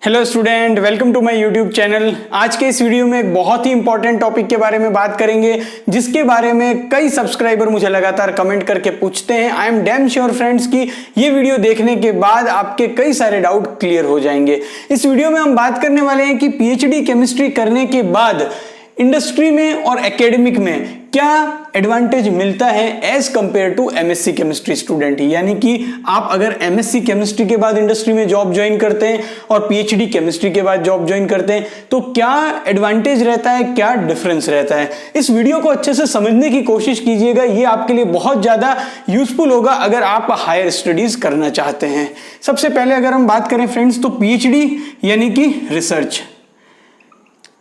Hello student, welcome to my YouTube channel. आज के इस वीडियो में एक बहुत ही इंपॉर्टेंट टॉपिक के बारे में बात करेंगे, जिसके बारे में कई सब्सक्राइबर मुझे लगातार कमेंट करके पूछते हैं। I am damn sure friends कि ये वीडियो देखने के बाद आपके कई सारे डाउट क्लियर हो जाएंगे। इस वीडियो में हम बात करने वाले हैं कि पीएचडी केमिस्ट्री करने के बाद इंडस्ट्री में और एकेडमिक में क्या एडवांटेज मिलता है as compare to MSc chemistry student. यानी कि आप अगर एमएससी केमिस्ट्री के बाद इंडस्ट्री में जॉब ज्वाइन करते हैं और पीएचडी केमिस्ट्री के बाद जॉब ज्वाइन करते हैं तो क्या एडवांटेज रहता है, क्या डिफरेंस रहता है। इस वीडियो को अच्छे से समझने की कोशिश कीजिएगा, ये आपके लिए बहुत ज्यादा यूजफुल होगा अगर आप हायर स्टडीज करना चाहते हैं। सबसे पहले अगर हम बात करें फ्रेंड्स तो पीएचडी यानी कि research,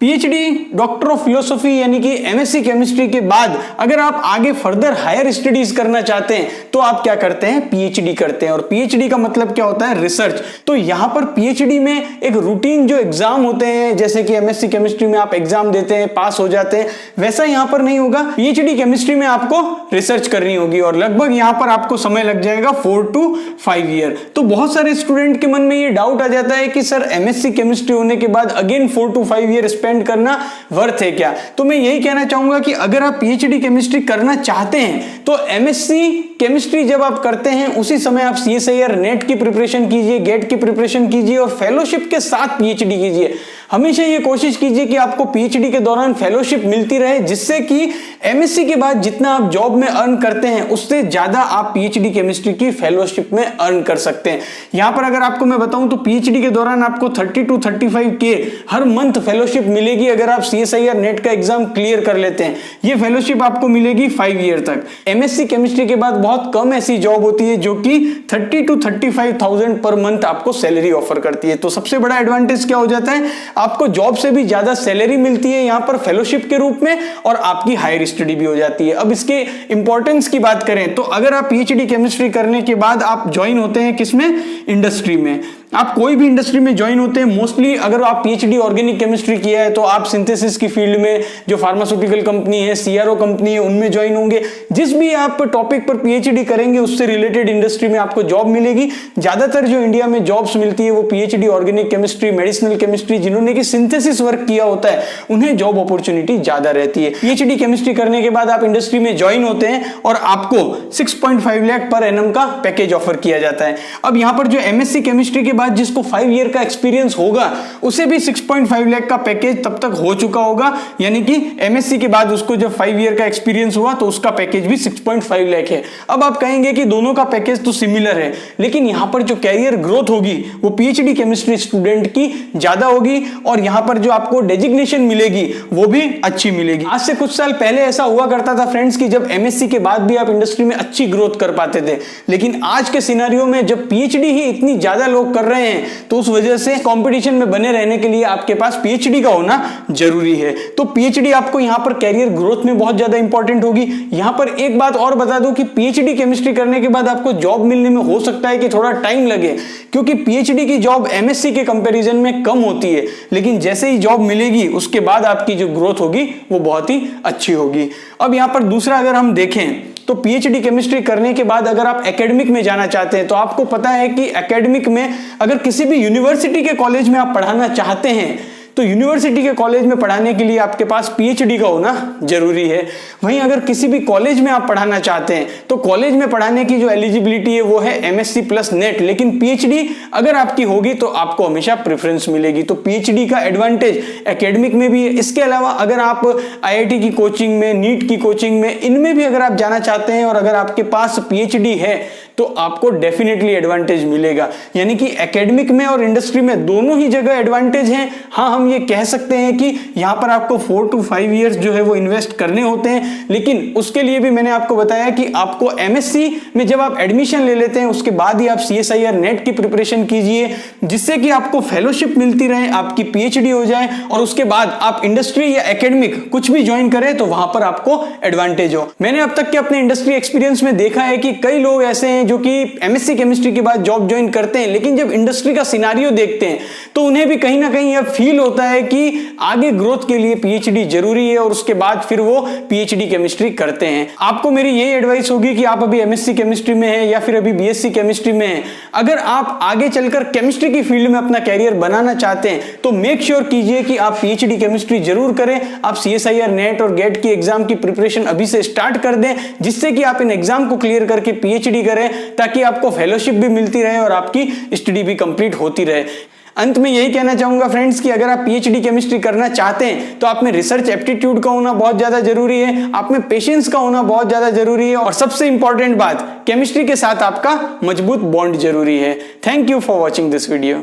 PhD doctor of philosophy यानी कि एमएससी केमिस्ट्री के बाद अगर आप आगे फर्दर हायर स्टडीज करना चाहते हैं तो आप क्या करते हैं, पीएचडी करते हैं। और पीएचडी का मतलब क्या होता है, रिसर्च। तो यहां पर पीएचडी में एक रूटीन जो एग्जाम होते हैं, जैसे कि एमएससी केमिस्ट्री में आप एग्जाम देते हैं, पास हो जाते हैं, वैसा यहां पर नहीं होगा। पीएचडी केमिस्ट्री में आपको रिसर्च करनी होगी और लगभग यहां पर आपको समय लग जाएगा 4 to 5 ईयर। तो बहुत सारे स्टूडेंट के मन में ये डाउट आ जाता है कि सर एमएससी केमिस्ट्री होने के बाद अगेन 4 to 5 ईयर स्पेंड करना वर्थ है क्या। तो मैं यही कहना चाहूंगा कि अगर आप पीएचडी केमिस्ट्री करना चाहते हैं तो एमएससी केमिस्ट्री जब आप करते हैं उसी समय आप सीएसआईआर नेट की प्रिपरेशन कीजिए, गेट की प्रिपरेशन कीजिए और फेलोशिप के साथ पीएचडी कीजिए। हमेशा ये कोशिश कीजिए कि आपको पीएचडी के दौरान फेलोशिप मिलती रहे, जिससे कि एमएससी के बाद जितना आप जॉब में अर्न करते हैं उससे ज्यादा आप पीएचडी केमिस्ट्री की फेलोशिप में अर्न कर सकते हैं। यहां पर अगर आपको मैं बताऊं तो पीएचडी के दौरान आपको 30 to 35K her month fellowship मिलेगी अगर आप सीएसआईआर नेट का एग्जाम क्लियर कर लेते हैं। ये फेलोशिप आपको मिलेगी 5 ईयर तक। एमएससी केमिस्ट्री के बाद बहुत कम ऐसी जॉब होती है जो कि 30 to 35,000 पर मंथ आपको सैलरी ऑफर करती है। तो सबसे बड़ा एडवांटेज क्या हो जाता है, आपको जॉब से भी ज्यादा सैलरी मिलती है यहां पर फेलोशिप के रूप में और आपकी हायर स्टडी भी हो जाती है। अब इसके इंपॉर्टेंस की बात करें तो अगर आप पीएचडी केमिस्ट्री करने के बाद आप ज्वाइन होते हैं किसमें, इंडस्ट्री में। आप कोई भी इंडस्ट्री में ज्वाइन होते हैं, मोस्टली अगर आप पीएचडी ऑर्गेनिक केमिस्ट्री किया है तो आप सिंथेसिस की फील्ड में, जो फार्मास्यूटिकल कंपनी है, सीआरओ कंपनी है, उनमें ज्वाइन होंगे। जिस भी आप टॉपिक पर पीएचडी करेंगे उससे रिलेटेड इंडस्ट्री में आपको जॉब मिलेगी। ज्यादातर जो इंडिया में जॉब्स मिलती है वो PhD organic chemistry, medicinal chemistry, जिन्होंने की सिंथेसिस वर्क किया होता है उन्हें जॉब अपॉर्चुनिटी ज्यादा रहती है। पीएचडी केमिस्ट्री करने के बाद आप इंडस्ट्री में ज्वाइन होते हैं और आपको 6.5 लाख पर एनम का पैकेज ऑफर किया जाता है। अब यहां पर जो एमएससी केमिस्ट्री के बाद जिसको 5 ईयर का एक्सपीरियंस होगा उसे भी 6.5 लाख का पैकेज तब तक हो चुका होगा। यानी कि एमएससी के बाद उसको जब 5 ईयर का एक्सपीरियंस हुआ तो उसका पैकेज भी 6.5 लाख है। अब आप कहेंगे कि दोनों का पैकेज तो सिमिलर है, लेकिन यहां पर जो कैरियर ग्रोथ होगी वो पीएचडी केमिस्ट्री स्टूडेंट की ज्यादा होगी और यहां पर जो आपको डेजिग्नेशन मिलेगी वो भी अच्छी मिलेगी। आज से कुछ साल पहले ऐसा हुआ करता था फ्रेंड्स कि जब एमएससी के बाद भी आप इंडस्ट्री में अच्छी ग्रोथ कर पाते थे, लेकिन आज के सिनेरियो में जब पीएचडी ही इतनी ज्यादा लोग कर रहे हैं तो उस वजह से कंपटीशन में बने रहने के लिए आपके पास पीएचडी का होना जरूरी है। तो पीएचडी आपको यहां पर कैरियर ग्रोथ में बहुत ज्यादा इंपॉर्टेंट होगी। यहां पर एक बात और बता दूं कि पीएचडी केमिस्ट्री करने के बाद आपको जॉब मिलने में हो सकता है कि थोड़ा टाइम लगे, क्योंकि पीएचडी की जॉब एमएससी के कंपैरिजन में कम होती है, लेकिन जैसे ही जॉब मिलेगी उसके बाद आपकी जो ग्रोथ होगी वो बहुत ही अच्छी होगी। अब यहां पर दूसरा अगर हम देखें तो पीएचडी केमिस्ट्री करने के बाद अगर आप एकेडमिक में जाना चाहते हैं तो आपको पता है कि एकेडमिक में अगर किसी भी यूनिवर्सिटी के कॉलेज में आप पढ़ाना चाहते हैं तो यूनिवर्सिटी के कॉलेज में पढ़ाने के लिए आपके पास पीएचडी का होना जरूरी है। वहीं अगर किसी भी कॉलेज में आप पढ़ाना चाहते हैं तो कॉलेज में पढ़ाने की जो एलिजिबिलिटी है वो है एमएससी प्लस नेट, लेकिन पीएचडी अगर आपकी होगी तो आपको हमेशा प्रेफरेंस मिलेगी। तो पीएचडी का एडवांटेज एकेडमिक में भी है। इसके अलावा अगर आप आईआईटी की कोचिंग में, नीट की कोचिंग में, इनमें भी अगर आप जाना चाहते हैं और अगर आपके पास पीएचडी है तो आपको डेफिनेटली एडवांटेज मिलेगा। यानी कि एकेडमिक में और इंडस्ट्री में दोनों ही जगह एडवांटेज हैं। हाँ, हम ये कह सकते हैं कि यहां पर आपको 4 to 5 इयर्स जो है वो इन्वेस्ट करने होते हैं, लेकिन उसके लिए भी मैंने आपको बताया कि आपको एमएससी में जब आप एडमिशन ले लेते हैं उसके बाद ही आप सीएसआईआर नेट की प्रिपरेशन कीजिए, जिससे कि आपको फेलोशिप मिलती रहे, आपकी पीएचडी हो जाए और उसके बाद आप इंडस्ट्री या एकेडमिक कुछ भी ज्वाइन करें तो वहां पर आपको एडवांटेज हो। मैंने अब तक के अपने इंडस्ट्री एक्सपीरियंस में देखा है कि कई लोग ऐसे हैं जो कि एमएससी केमिस्ट्री के बाद जॉब ज्वाइन करते हैं, लेकिन जब इंडस्ट्री का सिनारियो देखते हैं तो उन्हें भी कहीं ना कहीं यह फील होता है कि आगे ग्रोथ के लिए पीएचडी जरूरी है और उसके बाद फिर वो पीएचडी केमिस्ट्री करते हैं। आपको मेरी यही एडवाइस होगी कि आप अभी एमएससी केमिस्ट्री में हैं या फिर अभी बीएससी केमिस्ट्री में हैं, अगर आप आगे चलकर केमिस्ट्री की फील्ड में अपना कैरियर बनाना चाहते हैं तो मेक श्योर कीजिए कि आप पीएचडी केमिस्ट्री जरूर करें। आप सीएसआईआर, नेट और गेट की एग्जाम की प्रिपरेशन अभी से स्टार्ट कर दें, जिससे कि आप इन एग्जाम को क्लियर करके पीएचडी करें, ताकि आपको फेलोशिप भी मिलती रहे और आपकी स्टडी भी कंप्लीट होती रहे। अंत में यही कहना चाहूंगा फ्रेंड्स कि अगर आप पीएचडी केमिस्ट्री करना चाहते हैं तो आप में रिसर्च एप्टीट्यूड का होना बहुत ज्यादा जरूरी है, आप में पेशेंस का होना बहुत ज्यादा जरूरी है और सबसे इंपॉर्टेंट बात, केमिस्ट्री के साथ आपका मजबूत बॉन्ड जरूरी है। Thank you for watching this video.